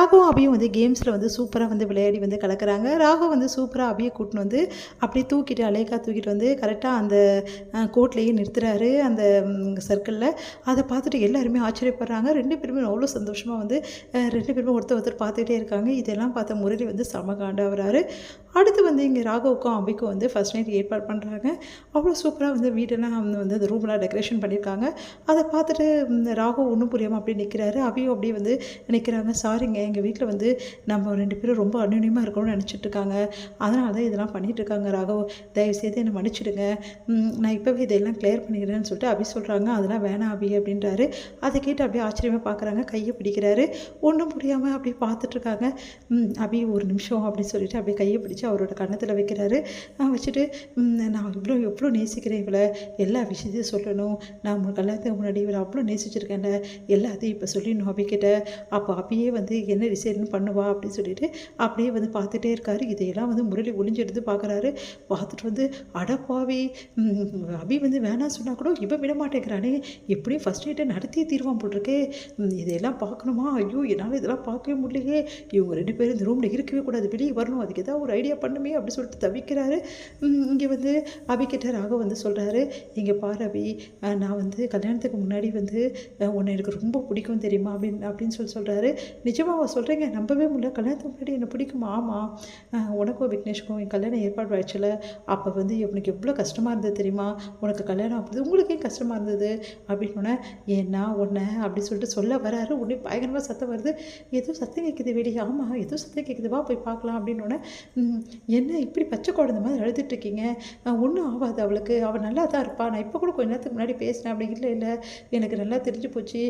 ராகவும் அபியும் வந்து கேம்ஸில் வந்து சூப்பராக வந்து விளையாடி வந்து கலக்கிறாங்க. ராகு வந்து சூப்பராக அபியை கூட்டின்னு வந்து அப்படியே தூக்கிட்டு அலேக்கா தூக்கிட்டு வந்து கரெக்டாக அந்த கோர்ட்லேயே நிறுத்துறாரு அந்த சர்க்கிளில். அதை பார்த்துட்டு எல்லாருமே ஆச்சரியப்படுறாங்க. 2 பேருமே அவ்வளோ சந்தோஷமாக வந்து 2 பேருமே ஒருத்தர் பார்த்துக்கிட்டே இருக்காங்க. இதெல்லாம் பார்த்த முரளி வந்து செம காண்டாகிறாரு. அடுத்து வந்து இங்கே ராகவுக்கும் அபிக்கும் வந்து ஃபர்ஸ்ட் நைட் ஏற்பாடு பண்ணுறாங்க. அவ்வளோ சூப்பராக வந்து வீடெல்லாம் வந்து அந்த ரூம்லாம் டெக்கரேஷன் பண்ணியிருக்காங்க. அதை பார்த்துட்டு ராகு ஒன்றும் புரியாமல் அப்படியே நிற்கிறாரு. அபியும் அப்படியே வந்து நிற்கிறாங்க. சாரிங்க, எங்கள் வீட்டில் வந்து நம்ம 2 பேரும் ரொம்ப அந்யுன்யமாக இருக்கணும்னு நினச்சிட்டு இருக்காங்க. அதனால தான் இதெல்லாம் பண்ணிகிட்ருக்காங்க. ராகவ், தயவுசெய்து என்னை மன்னிச்சிடுங்க, நான் இப்போவே இதெல்லாம் கிளியர் பண்ணிக்கிறேன்னு சொல்லிட்டு அபி சொல்கிறாங்க. அதெல்லாம் வேணாம் அபி அப்படின்றாரு. அதை கேட்டு அப்படியே ஆச்சரியமாக பார்க்குறாங்க. கையை பிடிக்கிறாரு. ஒன்றும் புரியாமல் அப்படியே பார்த்துட்ருக்காங்க. அபி ஒரு நிமிஷம் அப்படின்னு சொல்லிட்டு அப்படியே கையை பிடிச்சி அவரோட கன்னத்தில் வைக்கிறாரு. வச்சுட்டு நான் எவ்வளோ நேசிக்கிறேன் இவளை, எல்லா விஷயத்தையும் சொல்லணும், நான் உங்கள் கல்யாணத்துக்கு முன்னாடி இவளை அவ்வளோ நேசிச்சிருக்கேன்ல, எல்லாத்தையும் இப்போ சொல்லிடணும் அபிக்கிட்ட. அப்போ அபியே வந்து என்ன டிசைன் பண்ணுவா அப்படின்னு சொல்லிட்டு அப்படியே வந்து பார்த்துட்டே இருக்காரு. இதையெல்லாம் வந்து முரளி ஒளிஞ்செடுத்து பார்க்குறாரு. பார்த்துட்டு வந்து அடப்பாவி, அபி வந்து வேணாம் சொன்னால் கூட இவன் விட மாட்டேங்கிறானே, எப்படியும் ஃபஸ்ட் நைட்டை நடத்தியே தீர்வான் போட்டிருக்கே, இதையெல்லாம் பார்க்கணுமா, ஐயோ என்னால் இதெல்லாம் பார்க்கவே முடியலையே, இவங்க 2 பேரும் இந்த ரூமில் இருக்கவே கூடாது, வெளியே வரணும், அதுக்கு ஏதாவது ஒரு ஐடியா பண்ணுமே அப்படி சொல்லிட்டு தவிக்கிறாரு. இங்கே வந்து அபிக்கிட்ட ராக வந்து சொல்கிறாரு, இங்கே பாரு அபி, நான் வந்து கல்யாணத்துக்கு முன்னாடி வந்து உன்னை எனக்கு ரொம்ப பிடிக்கும் தெரியுமா அப்படின்னு சொல்கிறாரு. நிஜமாக சொல்கிறீங்க, நம்பவே முடியல, கல்யாணத்துக்கு முன்னாடி என்னை பிடிக்குமா? ஆமாம், உனக்கும் விக்னேஷ்க்கும் என் கல்யாணம் ஏற்பாடு ஆயிடுச்சுல, அப்போ வந்து உனக்கு எவ்வளோ கஷ்டமாக இருந்தது தெரியுமா, உனக்கு கல்யாணம் ஆகுது உங்களுக்கே கஷ்டமாக இருந்தது அப்படின்னோடனே, ஏன்னா உன்னை அப்படி சொல்லிட்டு சொல்ல வராரு. உடனே பயங்கரமாக சத்தம் வருது. ஏதோ சத்தம் கேட்குது வெளியே. ஆமாம், ஏதோ சத்தம் கேட்குது, வா போய் பார்க்கலாம் அப்படின்னோடனே, என்ன இப்படி பச்சை குழந்தை மாதிரி அழுதுட்டுருக்கீங்க, ஒன்றும் ஆகாது அவளுக்கு, அவள் நல்லா தான் இருப்பா, நான் இப்போ கூட கொஞ்ச நேரத்துக்கு முன்னாடி பேசினேன் அப்படி. இல்லை எனக்கு நல்லா தெரிஞ்சு போச்சு,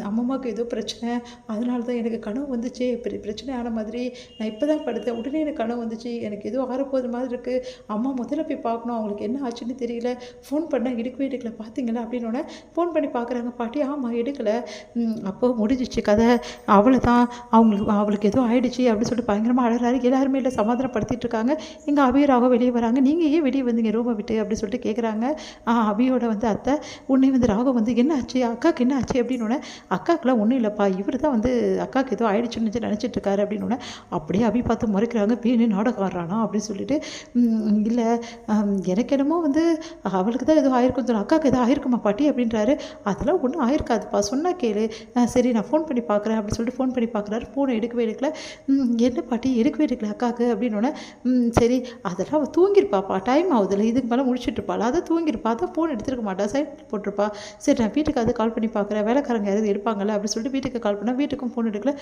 அம்மாவுக்கு ஏதோ பிரச்சனை, அதனால தான் எனக்கு கனவு வந்துச்சு, பெரிய பிரச்சனை ஆன மாதிரி, நான் இப்போ தான் படுத்தேன், உடனே எனக்கு கனவு வந்துச்சு, எனக்கு ஏதோ ஆறப்போது மாதிரி இருக்குது, அம்மா முதல்ல போய் பார்க்கணும், அவங்களுக்கு என்ன ஆச்சுன்னு தெரியல, ஃபோன் பண்ணால் எடுக்கல, பார்த்தீங்களா அப்படின்னோடனே ஃபோன் பண்ணி பார்க்குறாங்க. பாட்டி, ஆமாம் எடுக்கலை, அப்போ முடிஞ்சிச்சு கதை, அவளை தான் அவளுக்கு ஏதோ ஆயிடுச்சு அப்படின்னு சொல்லிட்டு பயங்கரமாக அழகிறாரு. எல்லாருமே இல்லை சமாதானப்படுத்திட்டு இருக்காங்க. எங்கள் அபியராக வெளியே வராங்க. நீங்கள் ஏன் வெளியே வந்தீங்க ரூமை விட்டு அப்படின்னு சொல்லிட்டு கேட்குறாங்க. அபியோட வந்து அத்தை, உன்னை வந்து ராகம் வந்து என்ன ஆச்சு, அக்காவுக்கு என்ன ஆச்சு அப்படின்னோடனே, அக்காவுக்குலாம் ஒன்றும் இல்லைப்பா, இவர் தான் வந்து அக்காவுக்கு ஏதோ ஆயிடுச்சுன்னு நினச்சிட்டு இருக்காரு அப்படின்னோடனே, அப்படியே அபி பார்த்து முறைக்கிறாங்க. பேனு நாடகம் ஆடுறானா அப்படின்னு சொல்லிட்டு, இல்லை எனக்கு என்னமோ வந்து அவளுக்கு தான் ஏதோ ஆயிருக்குன்னு சொல்லி, அக்காவுக்கு ஏதோ ஆயிருக்குமா பாட்டி அப்படின்றாரு. அதெல்லாம் ஒன்றும் ஆயிருக்காதுப்பா, சொன்னால் கேளு, சரி நான் ஃபோன் பண்ணி பார்க்குறேன் அப்படின்னு சொல்லிட்டு ஃபோன் பண்ணி பார்க்குறாரு. ஃபோனை எடுக்கவே எடுக்கல. என்ன பாட்டி எடுக்கவே எடுக்கல அக்காவுக்கு அப்படின்னோடனே, சரி அதெல்லாம் அவள் தூங்கியிருப்பாப்பா, டைம் ஆகுதுல்ல, இதுக்கு மேலே முடிச்சுட்டு இருப்பாள், அதை தூங்கியிருப்பா, அதை ஃபோன் எடுத்துருக்க மாட்டா, சைட் போட்டிருப்பா, சரி நான் வீட்டுக்கு அது கால் பண்ணி பார்க்குறேன், வேலைக்காரங்க யாராவது எடுப்பாங்கல்ல அப்படின்னு சொல்லிட்டு வீட்டுக்கு கால் பண்ணால் வீட்டுக்கும் ஃபோன் எடுக்கல.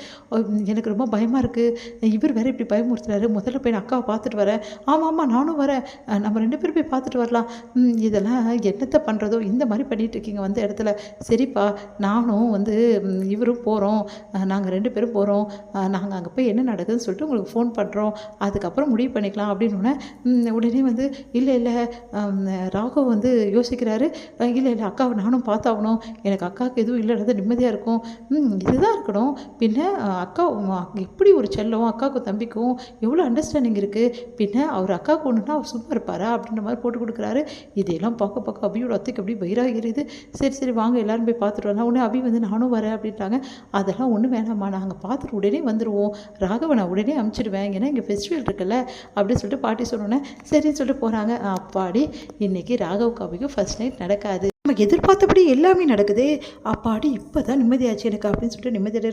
எனக்கு ரொம்ப பயமாக இருக்குது, இவர் வேறு இப்படி பயமுறுத்துறாரு, முதல்ல போய் நான் அக்காவை பார்த்துட்டு வரேன். ஆமாம் நானும் வரேன், நம்ம 2 பேரும் போய் பார்த்துட்டு வரலாம். இதெல்லாம் என்னத்தை பண்ணுறதோ இந்த மாதிரி பண்ணிகிட்டு இருக்கீங்க வந்த இடத்துல, சரிப்பா நானும் வந்து இவரும் போகிறோம், நாங்கள் 2 பேரும் போகிறோம், நாங்கள் அங்கே போய் என்ன நடக்குதுன்னு சொல்லிட்டு உங்களுக்கு ஃபோன் பண்ணுறோம், அதுக்கப்புறம் முடிவு பண்ணிக்கலாம் அப்படின்னோடனே, உடனே வந்து இல்லை ராகவ் வந்து யோசிக்கிறாரு. இல்லை அக்காவை நானும் பார்த்தாகணும், எனக்கு அக்காவுக்கு எதுவும் இல்லைன்றது நிம்மதியாக இருக்கும், இதுதான் இருக்கணும், பின்ன அக்கா எப்படி ஒரு செல்லம், அக்காவுக்கும் தம்பிக்கும் எவ்வளோ அண்டர்ஸ்டாண்டிங் இருக்குது, பின்ன அவர் அக்காவுக்கு ஒன்றுனா அவர் சும்மா இருப்பாரா அப்படின்ற மாதிரி போட்டு கொடுக்குறாரு. இதையெல்லாம் பார்க்க அபியோட அத்தைக்கு அப்படி பயிராகிறது. சரி வாங்க எல்லாரும் போய் பார்த்துட்டு வரலாம். உடனே அபி வந்து நானும் வரேன் அப்படின்ட்டாங்க. அதெல்லாம் ஒன்றும் வேணாம்மா, நாங்கள் பார்த்துட்டு உடனே வந்துடுவோம், ராகவை நான் உடனே அனுப்பிச்சிடுவேன், ஏன்னா இங்கே ஃபெஸ்டிவல் இருக்குல்ல அப்படின்னு சொல்லிட்டு பாட்டி சொன்னோன்னே சரின்னு சொல்லிட்டு போகிறாங்க. அப்பாடி, இன்றைக்கி ராகவுக்கு அபிக்கும் ஃபர்ஸ்ட் நைட் நடக்காது, நம்ம எதிர்பார்த்தபடி எல்லாமே நடக்குது, அப்பாடி இப்போ தான் நிம்மதியாச்சு எனக்கு அப்படின்னு சொல்லிட்டு நிம்மதியாக